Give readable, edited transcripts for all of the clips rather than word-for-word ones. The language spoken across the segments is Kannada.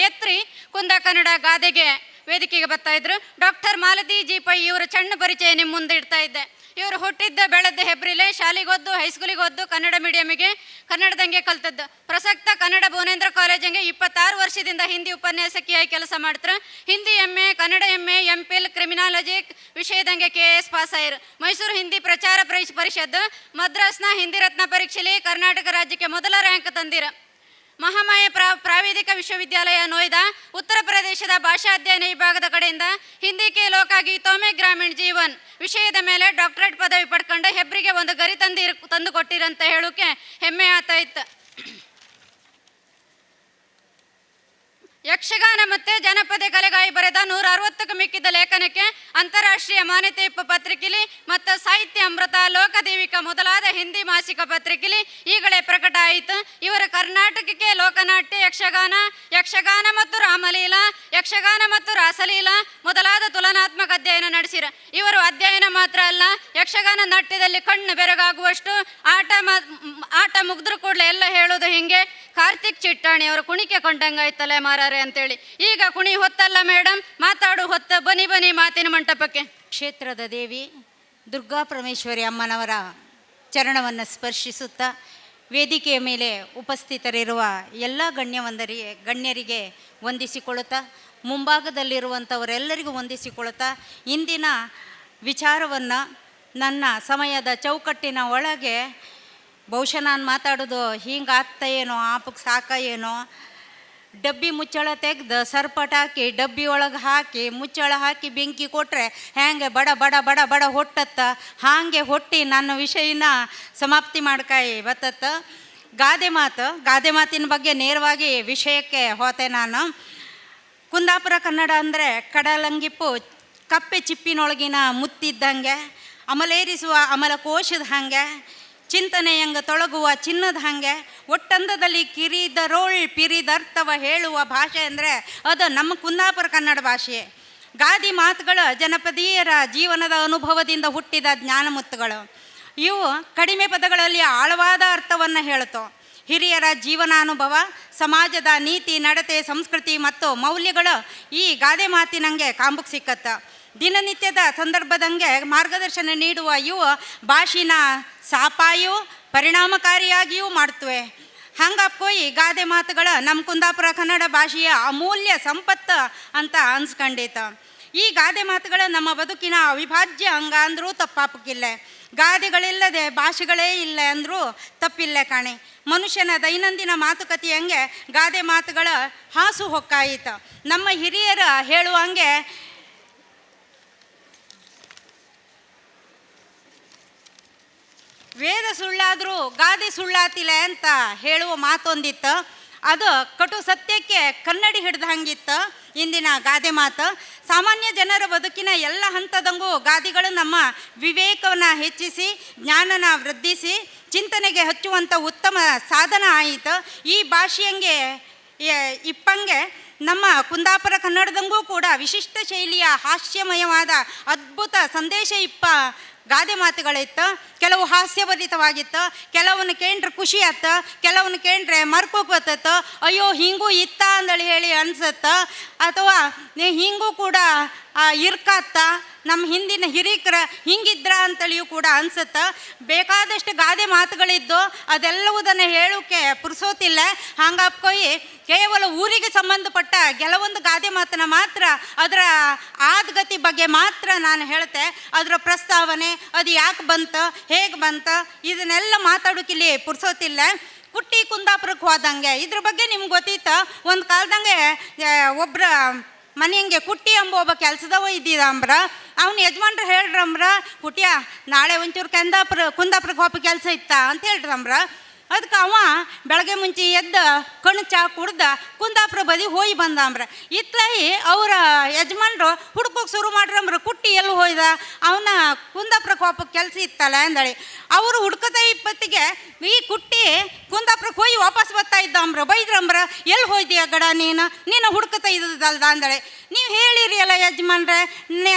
ಎತ್ರಿ ಕುಂದ ಕನ್ನಡ ಗಾದೆಗೆ ವೇದಿಕೆಗೆ ಬರ್ತಾ ಇದ್ರು. ಡಾಕ್ಟರ್ ಮಾಲತಿ ಜಿ ಪೈ ಇವರ ಸಣ್ಣ ಪರಿಚಯ ನಿಮ್ಮ ಮುಂದೆ ಇಡ್ತಾ ಇದ್ದೆ. ಇವರು ಹುಟ್ಟಿದ್ದ ಬೆಳೆದ ಹೆಬ್ರಿಲೆ, ಶಾಲೆಗೋದ್ದು ಹೈಸ್ಕೂಲಿಗೋದ್ದು ಕನ್ನಡ ಮೀಡಿಯಮಿಗೆ, ಕನ್ನಡದಂಗೆ ಕಲ್ತದ್ದು. ಪ್ರಸಕ್ತ ಕನ್ನಡ ಭುವನೇಂದ್ರ ಕಾಲೇಜಿಗೆ 26 ವರ್ಷದಿಂದ ಹಿಂದಿ ಉಪನ್ಯಾಸಕಿಯಾಗಿ ಕೆಲಸ ಮಾಡ್ತಾರೆ. Hindi MA, Kannada MA, MPhil, criminology ವಿಷಯದಂಗೆ KS ಪಾಸ್ ಆಯ್ರು. ಮೈಸೂರು ಹಿಂದಿ ಪ್ರಚಾರ ಪರಿಷತ್ ಮದ್ರಾಸ್ನ ಹಿಂದಿ ರತ್ನ ಪರೀಕ್ಷೆಯಲ್ಲಿ ಕರ್ನಾಟಕ ರಾಜ್ಯಕ್ಕೆ ಮೊದಲ ರ್ಯಾಂಕ್ ತಂದಿರ. ಮಹಾಮಾಯ ಪ್ರಾವಿಧಿಕ ವಿಶ್ವವಿದ್ಯಾಲಯ ನೋಯ್ಡಾ, ಉತ್ತರ ಪ್ರದೇಶದ ಭಾಷಾ ಅಧ್ಯಯನ ವಿಭಾಗದ ಕಡೆಯಿಂದ ಹಿಂದಿ ಕೆ ಲೋಕ ಗೀತೋಮೆ ಗ್ರಾಮೀಣ ಜೀವನ್ ವಿಷಯದ ಮೇಲೆ ಡಾಕ್ಟರೇಟ್ ಪದವಿ ಪಡ್ಕೊಂಡು ಹೆಬ್ರಿಗೆ ಒಂದು ಗರಿ ತಂದು ಕೊಟ್ಟಿರಂತ ಹೇಳೋಕೆ ಹೆಮ್ಮೆ ಆಗ್ತಾ ಇತ್ತು. ಯಕ್ಷಗಾನ ಮತ್ತು ಜನಪದ ಕಲೆಗಾಗಿ ಬರೆದ 160ಕ್ಕೂ ಮಿಕ್ಕಿದ ಲೇಖನಕ್ಕೆ ಅಂತಾರಾಷ್ಟ್ರೀಯ ಮಾನ್ಯತೆ ಪತ್ರಿಕೆಲಿ ಮತ್ತು ಸಾಹಿತ್ಯ ಅಮೃತ, ಲೋಕದೇವಿಕ ಮೊದಲಾದ ಹಿಂದಿ ಮಾಸಿಕ ಪತ್ರಿಕೆಲಿ ಈಗಲೇ ಪ್ರಕಟ ಆಯಿತು. ಇವರು ಕರ್ನಾಟಕಕ್ಕೆ ಲೋಕನಾಟ್ಯ, ಯಕ್ಷಗಾನ ಮತ್ತು ರಾಮಲೀಲಾ, ಯಕ್ಷಗಾನ ಮತ್ತು ರಾಸಲೀಲಾ ಮೊದಲಾದ ತುಲನಾತ್ಮಕ ಅಧ್ಯಯನ ನಡೆಸಿರ. ಇವರು ಅಧ್ಯಯನ ಮಾತ್ರ ಅಲ್ಲ, ಯಕ್ಷಗಾನ ನಾಟ್ಯದಲ್ಲಿ ಕಣ್ಣು ಬೆರಗಾಗುವಷ್ಟು ಆಟ ಮುಗ್ದ್ರು ಕೂಡಲೇ ಎಲ್ಲ ಹೇಳೋದು ಹಿಂಗೆ, ಕಾರ್ತಿಕ್ ಚಿಟ್ಟಾಣಿ ಅವರು ಕುಣಿಕೆ ಕೊಂಡಂಗಾಯ್ತಲ್ಲ ಮಾರಾರೆ ಅಂತೇಳಿ. ಈಗ ಕುಣಿ ಹೊತ್ತಲ್ಲ ಮೇಡಮ್, ಮಾತಾಡು ಹೊತ್ತ. ಬನ್ನಿ ಮಾತಿನ ಮಂಟಪಕ್ಕೆ. ಕ್ಷೇತ್ರದ ದೇವಿ ದುರ್ಗಾ ಪರಮೇಶ್ವರಿ ಅಮ್ಮನವರ ಚರಣವನ್ನು ಸ್ಪರ್ಶಿಸುತ್ತಾ ವೇದಿಕೆಯ ಮೇಲೆ ಉಪಸ್ಥಿತರಿರುವ ಎಲ್ಲ ಗಣ್ಯರಿಗೆ ವಂದಿಸಿಕೊಳ್ಳುತ್ತಾ, ಮುಂಭಾಗದಲ್ಲಿರುವಂಥವರೆಲ್ಲರಿಗೂ ವಂದಿಸಿಕೊಳ್ಳುತ್ತಾ, ಇಂದಿನ ವಿಚಾರವನ್ನು ನನ್ನ ಸಮಯದ ಚೌಕಟ್ಟಿನ ಒಳಗೆ ಬಹುಶಃ ನಾನು ಮಾತಾಡೋದು ಹಿಂಗಾಗ್ತ ಏನೋ, ಆಪಕ್ಕೆ ಸಾಕ ಏನೋ, ಡಬ್ಬಿ ಮುಚ್ಚಳ ತೆಗೆದು ಸರ್ಪಟ್ ಹಾಕಿ ಡಬ್ಬಿ ಒಳಗೆ ಹಾಕಿ ಮುಚ್ಚಳ ಹಾಕಿ ಬೆಂಕಿ ಕೊಟ್ಟರೆ ಹೆಂಗೆ ಬಡ ಬಡ ಬಡ ಬಡ ಹೊಟ್ಟತ್ತ, ಹಾಗೆ ಹೊಟ್ಟಿ ನನ್ನ ವಿಷಯನ ಸಮಾಪ್ತಿ ಮಾಡ್ಕಾಯಿ ಬತ್ತತ್ತ. ಗಾದೆ ಮಾತಿನ ಬಗ್ಗೆ ನೇರವಾಗಿ ವಿಷಯಕ್ಕೆ ಹೋತೆ ನಾನು. ಕುಂದಾಪುರ ಕನ್ನಡ ಅಂದರೆ ಕಡಲಂಗಿಪ್ಪು ಕಪ್ಪೆ ಚಿಪ್ಪಿನೊಳಗಿನ ಮುತ್ತಿದ್ದಂಗೆ, ಅಮಲೇರಿಸುವ ಅಮಲಕೋಶದ ಹಾಗೆ, ಚಿಂತನೆಯಂಗ ತೊಳಗುವ ಚಿನ್ನದ ಹಾಗೆ, ಒಟ್ಟಂದದಲ್ಲಿ ಕಿರಿದರೋಳ್ ಪಿರಿದರ್ಥವ ಹೇಳುವ ಭಾಷೆ ಅಂದರೆ ಅದು ನಮ್ಮ ಕುಂದಾಪುರ ಕನ್ನಡ ಭಾಷೆ. ಗಾದಿ ಮಾತುಗಳು ಜನಪದೀಯರ ಜೀವನದ ಅನುಭವದಿಂದ ಹುಟ್ಟಿದ ಜ್ಞಾನಮುತ್ತುಗಳು. ಇವು ಕಡಿಮೆ ಪದಗಳಲ್ಲಿ ಆಳವಾದ ಅರ್ಥವನ್ನು ಹೇಳುತ್ತೋ. ಹಿರಿಯರ ಜೀವನಾನುಭವ, ಸಮಾಜದ ನೀತಿ ನಡತೆ, ಸಂಸ್ಕೃತಿ ಮತ್ತು ಮೌಲ್ಯಗಳು ಈ ಗಾದೆ ಮಾತಿನಂಗೆ ಕಾಂಬುಕ್ ಸಿಕ್ಕತ್ತ. ದಿನನಿತ್ಯದ ಸಂದರ್ಭದಂಗೆ ಮಾರ್ಗದರ್ಶನ ನೀಡುವ ಇವು ಭಾಷಿನ ಸಾಪಾಯು ಪರಿಣಾಮಕಾರಿಯಾಗಿಯೂ ಮಾಡ್ತವೆ. ಹಂಗಪ್ಪೋಯಿ ಗಾದೆ ಮಾತುಗಳು ನಮ್ಮ ಕುಂದಾಪುರ ಕನ್ನಡ ಭಾಷೆಯ ಅಮೂಲ್ಯ ಸಂಪತ್ತು ಅಂತ ಅನ್ಸ್ಕೊಂಡೈತ. ಈ ಗಾದೆ ಮಾತುಗಳು ನಮ್ಮ ಬದುಕಿನ ಅವಿಭಾಜ್ಯ ಅಂಗ ಅಂದರೂ ತಪ್ಪಾಪಕ್ಕಿಲ್ಲ. ಗಾದೆಗಳಿಲ್ಲದೆ ಭಾಷೆಗಳೇ ಇಲ್ಲ ಅಂದರೂ ತಪ್ಪಿಲ್ಲ ಕಾಣೆ. ಮನುಷ್ಯನ ದೈನಂದಿನ ಮಾತುಕತೆಯಂಗೆ ಗಾದೆ ಮಾತುಗಳ ಹಾಸು ಹೊಕ್ಕಾಯಿತು. ನಮ್ಮ ಹಿರಿಯರ ಹೇಳುವಂಗೆ ವೇದ ಸುಳ್ಳಾದರೂ ಗಾದೆ ಸುಳ್ಳಾತಿಲ್ಲ ಅಂತ ಹೇಳುವ ಮಾತೊಂದಿತ್ತು. ಅದು ಕಟು ಸತ್ಯಕ್ಕೆ ಕನ್ನಡಿ ಹಿಡ್ದು ಹಂಗಿತ್ತು ಇಂದಿನ ಗಾದೆ ಮಾತು. ಸಾಮಾನ್ಯ ಜನರ ಬದುಕಿನ ಎಲ್ಲ ಹಂತದಂಗೂ ಗಾದೆಗಳು ನಮ್ಮ ವಿವೇಕವನ್ನು ಹೆಚ್ಚಿಸಿ, ಜ್ಞಾನನ ವೃದ್ಧಿಸಿ, ಚಿಂತನೆಗೆ ಹಚ್ಚುವಂಥ ಉತ್ತಮ ಸಾಧನ ಆಯಿತು. ಈ ಭಾಷೆಯಂಗೆ ಇಪ್ಪಂಗೆ ನಮ್ಮ ಕುಂದಾಪುರ ಕನ್ನಡದಂಗೂ ಕೂಡ ವಿಶಿಷ್ಟ ಶೈಲಿಯ ಹಾಸ್ಯಮಯವಾದ ಅದ್ಭುತ ಸಂದೇಶ ಗಾದೆ ಮಾತುಗಳಿತ್ತು. ಕೆಲವು ಹಾಸ್ಯಭರಿತವಾಗಿತ್ತು, ಕೆಲವನ್ನ ಕೇಂದ್ರ ಖುಷಿ ಆತ, ಕೆಲವನ್ನ ಕೇಂದ್ರೆ ಮರ್ಕೋಕ್ ಬರ್ತತ್ತು. ಅಯ್ಯೋ ಹಿಂಗೂ ಇತ್ತ ಅಂದಳಿ ಹೇಳಿ ಅನ್ಸತ್ತ, ಅಥವಾ ಹಿಂಗೂ ಕೂಡ ಇರ್ಕಾತ್ತ, ನಮ್ಮ ಹಿಂದಿನ ಹಿರೀಕರ ಹಿಂಗಿದ್ರ ಅಂತಳಿಯೂ ಕೂಡ ಅನ್ಸುತ್ತೆ. ಬೇಕಾದಷ್ಟು ಗಾದೆ ಮಾತುಗಳಿದ್ದು ಅದೆಲ್ಲವುದನ್ನು ಹೇಳೋಕ್ಕೆ ಪುರ್ಸೋತಿಲ್ಲ. ಹಂಗಪ್ಕೊಯ್ ಕೇವಲ ಊರಿಗೆ ಸಂಬಂಧಪಟ್ಟ ಕೆಲವೊಂದು ಗಾದೆ ಮಾತನ್ನ ಮಾತ್ರ, ಅದರ ಆದ್ಗತಿ ಬಗ್ಗೆ ಮಾತ್ರ ನಾನು ಹೇಳ್ತೆ. ಅದರ ಪ್ರಸ್ತಾವನೆ, ಅದು ಯಾಕೆ ಬಂತು, ಹೇಗೆ ಬಂತು, ಇದನ್ನೆಲ್ಲ ಮಾತಾಡೋಕ್ಕಿಲ್ಲಿ ಪುರ್ಸೋತಿಲ್ಲ. ಕುಟ್ಟಿ ಕುಂದಾಪುರಕ್ಕೆ ಹೋದಂಗೆ ಇದ್ರ ಬಗ್ಗೆ ನಿಮ್ಗೆ ಗೊತ್ತಿತ್ತು. ಒಂದು ಕಾಲದಂಗೆ ಒಬ್ಬರ ಮನೆಯಂಗೆ ಕುಟ್ಟಿ ಎಂಬ ಒಬ್ಬ ಕೆಲಸದವ ಇದ್ದಿದಂಬ್ರ. ಅವ್ನು ಯಜಮಾನ್ರು ಹೇಳ್ರಂಬ್ರ, ಕುಟಿಯ ನಾಳೆ ಒಂಚೂರು ಕುಂದಾಪುರಕ್ಕೆ ಹೋಗೋ ಕೆಲಸ ಇತ್ತ ಅಂತ ಹೇಳ್ರಂಬ್ರ. ಅದಕ್ಕೆ ಅವ ಬೆಳಗ್ಗೆ ಮುಂಚೆ ಎದ್ದು ಕಣ್ಣು ಚಾ ಕುಡ್ದ ಕುಂದಾಪುರ ಬದಿ ಹೋಗಿ ಬಂದಂಬ್ರ. ಇತ್ಲಾಗಿ ಅವರ ಯಜಮಾನ್ರು ಹುಡ್ಕೋಕೆ ಶುರು ಮಾಡ್ರಂಬ್ರ, ಕುಟ್ಟಿ ಎಲ್ಲಿ ಹೋಯ್ದ, ಅವನ ಕುಂದಾಪುರಕ್ಕೆ ಹೋಗೋ ಕೆಲಸ ಇತ್ತಲ್ಲ ಅಂದಳಿ. ಅವರು ಹುಡ್ಕತ ಇಪ್ಪತ್ತಿಗೆ ಈ ಕುಟ್ಟಿ ಕುಂದಾಪುರಕ್ಕೆ ಹೋಗಿ ವಾಪಸ್ ಬರ್ತಾ ಇದ್ದಂಬ್ರ. ಬೈದ್ರಂಬ್ರ, ಎಲ್ಲಿ ಹೋಯ್ದಿಯ ಗಡ ನೀನು ಹುಡ್ಕತ ಇದ್ದಲ್ದ ಅಂದಳೆ. ನೀವು ಹೇಳಿರಿ ಅಲ್ಲ ಯಜಮಾನ್ರೆ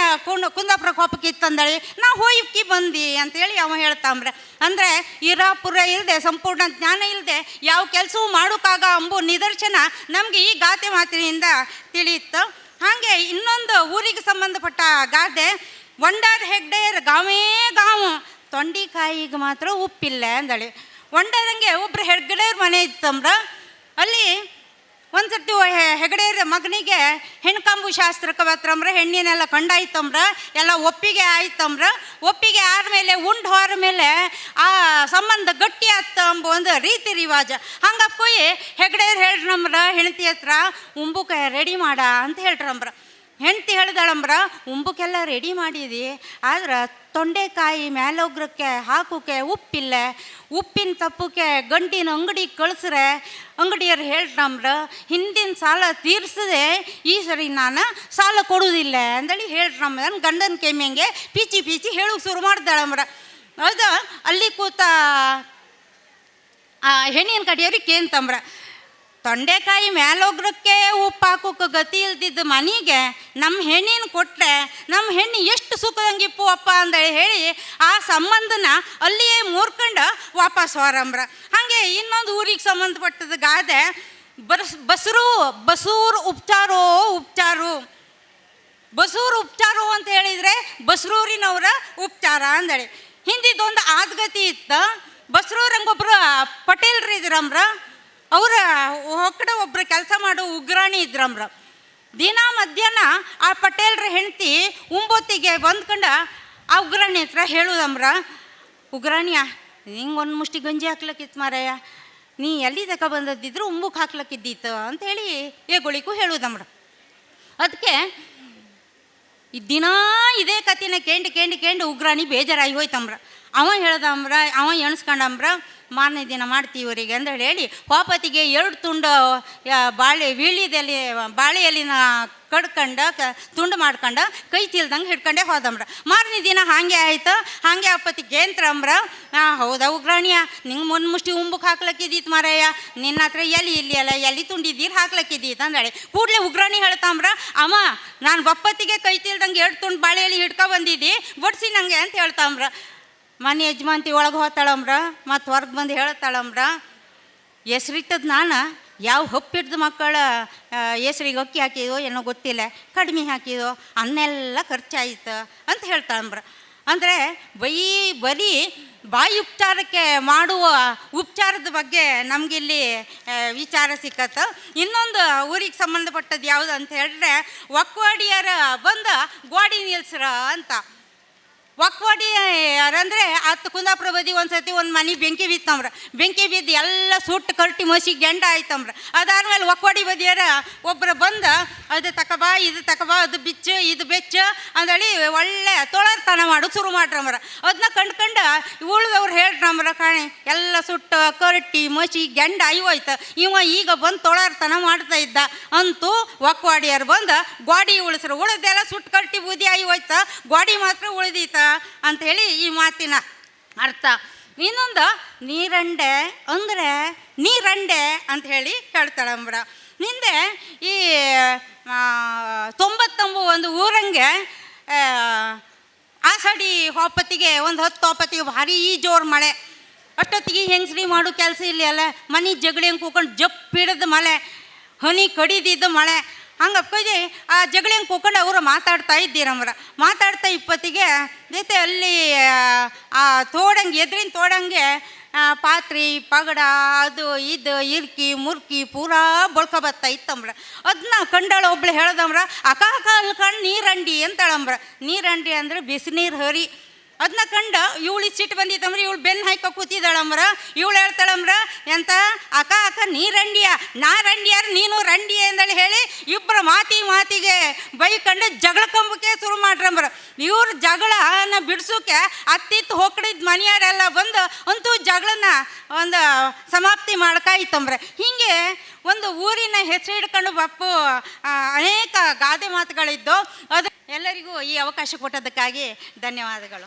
ಕುಂದಾಪುರ ಕೋಪಕ್ಕೆ ಇತ್ತಂದಳಿ ನಾವು ಹೋಗಿ ಬಂದು ಅಂತೇಳಿ ಅವ ಹೇಳ್ತಾಂಬ್ರೆ. ಅಂದರೆ ಇರಾಪುರ ಇಲ್ಲದೆ ಸಂಪೂರ್ಣ ಜ್ಞಾನ ಇಲ್ಲದೆ ಯಾವ ಕೆಲಸವೂ ಮಾಡೋಕ್ಕಾಗ ಅಂಬೋ ನಿದರ್ಶನ ನಮಗೆ ಈ ಗಾದೆ ಮಾತಿನಿಂದ ತಿಳಿಯಿತು. ಹಾಗೆ ಇನ್ನೊಂದು ಊರಿಗೆ ಸಂಬಂಧಪಟ್ಟ ಗಾದೆ, ಒಂಡಾದ ಹೆಗ್ಡೆಯರ್ ಗಾವೇ ಗಾವು ತೊಂಡಿಕಾಯಿಗೆ ಮಾತ್ರ ಉಪ್ಪಿಲ್ಲ ಅಂದಳಿ. ಒಂಡದಂಗೆ ಒಬ್ರು ಹೆಗ್ಡೆಯವ್ರ ಮನೆ ಇತ್ತಂಬ್ರ. ಅಲ್ಲಿ ಒಂದು ಸರ್ತಿ ಹೆಗಡೆಯರ ಮಗನಿಗೆ ಹೆಣ್ಕಂಬು ಶಾಸ್ತ್ರಕ್ಕೆ ಬತ್ತಂಬ್ರ. ಹೆಣ್ಣಿನೆಲ್ಲ ಕಂಡಾಯ್ತಂಬ್ರ, ಎಲ್ಲ ಒಪ್ಪಿಗೆ ಆಯ್ತಂಬ್ರ. ಒಪ್ಪಿಗೆ ಆದಮೇಲೆ ಉಂಡು ಹೋರ ಮೇಲೆ ಆ ಸಂಬಂಧ ಗಟ್ಟಿ ಆತ ಅಂಬ ಒಂದು ರೀತಿ ರಿವಾಜ. ಹಂಗಪ್ಪ ಹೆಗಡೆಯರು ಹೇಳ್ರಂಬ್ರ ಹೆಂಡತಿ ಹತ್ರ ಉಂಬುಕ ರೆಡಿ ಮಾಡ ಅಂತ ಹೇಳ್ರಂಬ್ರ. ಹೆಂಡತಿ ಹೇಳ್ದಳಂಬ್ರ, ಉಂಬುಕೆಲ್ಲ ರೆಡಿ ಮಾಡಿದಿ, ಆದ್ರೆ ತೊಂಡೆಕಾಯಿ ಮೇಲೊಗ್ರಕ್ಕೆ ಹಾಕೋಕೆ ಉಪ್ಪಿಲ್ಲ, ಉಪ್ಪಿನ ತಪ್ಪಕ್ಕೆ ಗಂಟಿನ ಅಂಗಡಿಗೆ ಕಳಿಸ್ರೆ ಅಂಗಡಿಯರು ಹೇಳ್ರಂಬ್ರ, ಹಿಂದಿನ ಸಾಲ ತೀರಿಸದೆ ಈ ಸರಿ ನಾನು ಸಾಲ ಕೊಡುವುದಿಲ್ಲ ಅಂದೇಳಿ ಹೇಳ್ರಂಬ್ರ. ನನ್ನ ಗಂಡನ ಕೆಮ್ಮಿಂಗೆ ಪೀಚಿ ಪೀಚಿ ಹೇಳೋಕೆ ಶುರು ಮಾಡ್ದಾಳಂಬ್ರ. ಹೌದಾ, ಅಲ್ಲಿ ಕೂತ ಹೆಣ್ಣಿನ ಕಡೆಯವ್ರಿಗೆ ಕೇಂತಂಬ್ರ, ತೊಂಡೆಕಾಯಿ ಮೇಲೊಗ್ರಕ್ಕೆ ಉಪ್ಪು ಹಾಕೋಕೆ ಗತಿ ಇಲ್ದಿದ್ದ ಮನೆಗೆ ನಮ್ಮ ಹೆಣ್ಣಿನ ಕೊಟ್ಟರೆ ನಮ್ಮ ಹೆಣ್ಣು ಎಷ್ಟು ಸುಖದಂಗಿಪ್ಪು ಅಪ್ಪ ಅಂದೇಳಿ ಹೇಳಿ ಆ ಸಂಬಂಧನ ಅಲ್ಲಿಯೇ ಮೂರ್ಕೊಂಡು ವಾಪಸ್ ಹೊರಂಬ್ರ. ಹಾಗೆ ಇನ್ನೊಂದು ಊರಿಗೆ ಸಂಬಂಧಪಟ್ಟದ ಗಾದೆ, ಬಸೂರು ಉಪಚಾರೋ ಉಪಚಾರು. ಬಸೂರು ಉಪಚಾರು ಅಂತ ಹೇಳಿದರೆ ಬಸ್ರೂರಿನವರ ಉಪಚಾರ ಅಂದೇಳಿ. ಹಿಂದಿದೊಂದು ಆದ್ಗತಿ ಇತ್ತು. ಬಸ್ರೂರಂಗೊಬ್ರು ಪಟೇಲ್ರು ಇದ್ರಂಬ್ರ. ಅವರ ಹೊಕ್ಕಡೆ ಒಬ್ರು ಕೆಲಸ ಮಾಡೋ ಉಗ್ರಾಣಿ ಇದ್ರಂಬ್ರ. ದಿನ ಮಧ್ಯಾಹ್ನ ಆ ಪಟೇಲ್ರ ಹೆಂಡತಿ ಉಂಬೊತ್ತಿಗೆ ಬಂದ್ಕೊಂಡು ಆ ಉಗ್ರಾಣಿ ಹತ್ರ ಹೇಳುದಂಬ್ರ, ಉಗ್ರಾಣಿಯ ಹಿಂಗೆ ಒಂದು ಮುಷ್ಟಿ ಗಂಜಿ ಹಾಕ್ಲಕ್ಕಿತ್ತು ಮಾರಾಯ, ನೀ ಎಲ್ಲಿ ತಕ ಬಂದದ್ದಿದ್ರು ಉಂಬುಕ್ ಹಾಕ್ಲಕ್ಕಿದ್ದಿತ್ತು ಅಂಥೇಳಿ ಏಗೊಳಿಗೂ ಹೇಳುದಂಬ್ರ. ಅದಕ್ಕೆ ದಿನ ಇದೇ ಕತ್ತಿನ ಕೇಂಡು ಉಗ್ರಾಣಿ ಬೇಜಾರಾಗಿ ಹೋಯ್ತಂಬ್ರ. ಅವ ಹೇಳ್ದಂಬ್ರ, ಅವ ಎಣಿಸ್ಕೊಂಡಂಬ್ರ, ಮಾರನೇ ದಿನ ಮಾಡ್ತೀವಿ ಇವರಿಗೆ ಅಂತ ಹೇಳಿ ಪಾಪತಿಗೆ 2 ತುಂಡು ಬಾಳೆ ಎಲಿನ ಕಡ್ಕೊಂಡು ತುಂಡು ಮಾಡ್ಕೊಂಡು ಕೈ ತಿಲ್ದಂಗೆ ಹಿಡ್ಕೊಂಡೆ ಹೋದಂಬ್ರ. ಮಾರನೇ ದಿನ ಹಾಗೆ ಆಯ್ತು. ಹಾಗೆ ಅಪ್ಪತಿ ಕೇಂದ್ರಂಬ್ರ, ಹೌದಾ ಉಗ್ರಾಣಿಯ, ನಿಂಗೆ ಒಂದು ಮುಷ್ಟಿ ಉಂಬಕ್ಕೆ ಹಾಕ್ಲಕ್ಕಿದ್ದೀತು ಮಾರಾಯ, ನಿನ್ನ ಹತ್ರ ಎಲ್ಲಿ ಇಲ್ಲಿ ಅಲ್ಲ ಎಲ್ಲಿ ತುಂಡಿದ್ದೀರಿ ಹಾಕ್ಲಕ್ಕಿದ್ದೀತು ಅಂದೇಳಿ ಕೂಡಲೇ ಉಗ್ರಾಣಿ ಹೇಳ್ತಾಂಬ್ರ, ಅಮ್ಮ ನಾನು ಬಪ್ಪತ್ತಿಗೆ ಕೈ ತಿಲ್ದಂಗೆ 2 ತುಂಡು ಬಾಳೆ ಎಲೆ ಹಿಡ್ಕೊ ಬಂದಿದ್ದಿ, ಬಡ್ಸಿ ನನಗೆ ಅಂತ ಹೇಳ್ತಾಂಬ್ರ. ಮನೆ ಯಜಮಾನ್ತಿ ಒಳಗೆ ಹೋಗ್ತಾಳಂಬ್ರ, ಮತ್ತು ಹೊರಗೆ ಬಂದು ಹೇಳ್ತಾಳಂಬ್ರ, ಹೆಸ್ರಿಟ್ಟದ ನಾನು ಯಾವ ಹೊಪ್ಪಿಡ್ದು ಮಕ್ಕಳ ಹೆಸ್ರಿಗೆ ಅಕ್ಕಿ ಹಾಕಿದೋ ಏನೋ ಗೊತ್ತಿಲ್ಲ, ಕಡಿಮೆ ಹಾಕಿದೋ ಅನ್ನೆಲ್ಲ ಖರ್ಚಾಯಿತು ಅಂತ ಹೇಳ್ತಾಳಂಬ್ರ. ಅಂದರೆ ಬರೀ ಬಾಯಿ ಉಪಚಾರಕ್ಕೆ ಮಾಡುವ ಉಪಚಾರದ ಬಗ್ಗೆ ನಮಗಿಲ್ಲಿ ವಿಚಾರ ಸಿಕ್ಕತ್ತ. ಇನ್ನೊಂದು ಊರಿಗೆ ಸಂಬಂಧಪಟ್ಟದ್ದು ಯಾವುದು ಅಂತ ಹೇಳಿದ್ರೆ, ಒಕ್ವಾಡಿಯರ ಬಂದು ಗೋಡಿ ನಿಲ್ಸ್ರ ಅಂತ. ಒಕ್ವಾಡಿಯರಂದರೆ ಹತ್ತು ಕುಂದಾಪುರ ಬದಿ ಒಂದು ಸತಿ ಒಂದು ಮನೆ ಬೆಂಕಿ ಬಿತ್ತಂಬ್ರ. ಬೆಂಕಿ ಬಿದ್ದು ಎಲ್ಲ ಸುಟ್ಟು ಕರ್ಟಿ ಮಸಿ ಗೆಂಡ ಆಯ್ತಂಬ್ರ. ಅದಾದ್ಮೇಲೆ ಒಕ್ವಾಡಿ ಬದಿಯರ ಒಬ್ಬರು ಬಂದು ಅದು ತಕಬಾ ಇದು ತಕಬಾ ಅದು ಬಿಚ್ಚು ಇದು ಬೆಚ್ಚು ಅಂದೇಳಿ ಒಳ್ಳೆ ತೊಳರ್ತನ ಮಾಡೋದು ಶುರು ಮಾಡ್ರಂಬ್ರ. ಅದನ್ನ ಕಂಡ್ಕೊಂಡು ಉಳಿದವ್ರು ಹೇಳ್ರಂಬ್ರ, ಕಾಣಿ ಎಲ್ಲ ಸುಟ್ಟು ಕರ್ಟಿ ಮಸಿ ಗೆಂಡ ಆಯ್ತು, ಇವ ಈಗ ಬಂದು ತೊಳರ್ತನ ಮಾಡ್ತಾ ಇದ್ದ ಅಂತೂ ಒಕ್ವಾಡಿಯರು ಬಂದು ಗೋಡಿ ಉಳಿಸ್ರು. ಉಳಿದೆಲ್ಲ ಸುಟ್ಟು ಕರ್ಟಿ ಬೂದಿ ಹೋಯ್ತು, ಗೋಡಿ ಮಾತ್ರ ಉಳಿದೀತ ಅಂಥೇಳಿ ಈ ಮಾತಿನ ಅರ್ಥ. ಇನ್ನೊಂದು ನೀರಂಡೆ ಅಂದರೆ ನೀರಂಡೆ ಅಂತ ಹೇಳಿ ಹೇಳ್ತಾಳಂಬ್ರ. ಹಿಂದೆ ಈ 99 ಒಂದು ಊರಂಗೆ ಆಷಾಢಿ ಹೊಪ್ಪತ್ತಿಗೆ ಒಂದು 10 ಹೊಪ್ಪತ್ತಿಗೆ ಭಾರಿ ಜೋರು ಮಳೆ. ಅಷ್ಟೊತ್ತಿಗೆ ಹೆಂಗಸ್ರಿ ಮಾಡೋ ಕೆಲಸ ಇಲ್ಲಿ ಅಲ್ಲ, ಮನೆ ಜಗಳಿ ಹಂಗೆ ಕೂಕೊಂಡು ಜಪ್ಪಿಡದ ಮಳೆ, ಹನಿ ಕಡಿದಿದ್ದ ಮಳೆ. ಹಂಗಪ್ಪಗೆ ಆ ಜಗಳಿಂಗೆ ಕೂಕೊಂಡು ಅವರು ಮಾತಾಡ್ತಾ ಇದ್ದೀರಮ್ರ. ಮಾತಾಡ್ತಾ ಇಪ್ಪತ್ತಿಗೆ ಜೊತೆ ಅಲ್ಲಿ ಆ ತೋಡಂಗೆ ಎದುರಿನ ತೋಡಂಗೆ ಪಾತ್ರೆ ಪಗಡ ಅದು ಇದು ಇರ್ಕಿ ಮುರ್ಕಿ ಪೂರಾ ಬಳ್ಕೊ ಬತ್ತಾ ಇತ್ತಂಬ್ರ. ಅದನ್ನ ಕಂಡಾಳು ಒಬ್ಳು ಹೇಳ್ದಮ್ರ, ಅಕ್ಕ ಅಲ್ಕಂಡು ನೀರಂಡಿ ಅಂತಳಂಬ್ರ. ನೀರಂಡಿ ಅಂದರೆ ಬಿಸಿನೀರು ಹರಿ. ಅದನ್ನ ಕಂಡು ಇವಳು ಸಿಟ್ಟು ಬಂದಿತ್ತಂಬ್ರ, ಇವಳು ಬೆನ್ನು ಹಾಕೋ ಕೂತಿದ್ದಾಳಂಬ್ರ. ಇವಳು ಹೇಳ್ತಾಳಂಬ್ರ, ಎಂತ ಅಕ್ಕ ನೀರಂಡಿಯ ನಾ ರಂಡಿಯಾರು ನೀನು ರಂಡಿ ಅಂದೇಳಿ ಹೇಳಿ ಇಬ್ಬರ ಮಾತಿಗೆ ಬೈಕೊಂಡು ಜಗಳ ಕಂಬಕ್ಕೆ ಶುರು ಮಾಡ್ರಂಬ್ರ. ಇವ್ರ ಜಗಳನ ಬಿಡ್ಸೋಕೆ ಅತ್ತಿತ್ತು ಹೋಗಡಿದ ಮನೆಯವರೆಲ್ಲ ಬಂದು ಅಂತೂ ಜಗಳನ್ನ ಒಂದು ಸಮಾಪ್ತಿ ಮಾಡ್ಕಾಯ್ತಂಬ್ರ. ಹೀಗೆ ಒಂದು ಊರಿನ ಹೆಸರು ಹಿಡ್ಕೊಂಡು ಬಪ್ಪು ಅನೇಕ ಗಾದೆ ಮಾತುಗಳಿದ್ದು. ಅದು ಎಲ್ಲರಿಗೂ ಈ ಅವಕಾಶ ಕೊಟ್ಟದಕ್ಕಾಗಿ ಧನ್ಯವಾದಗಳು.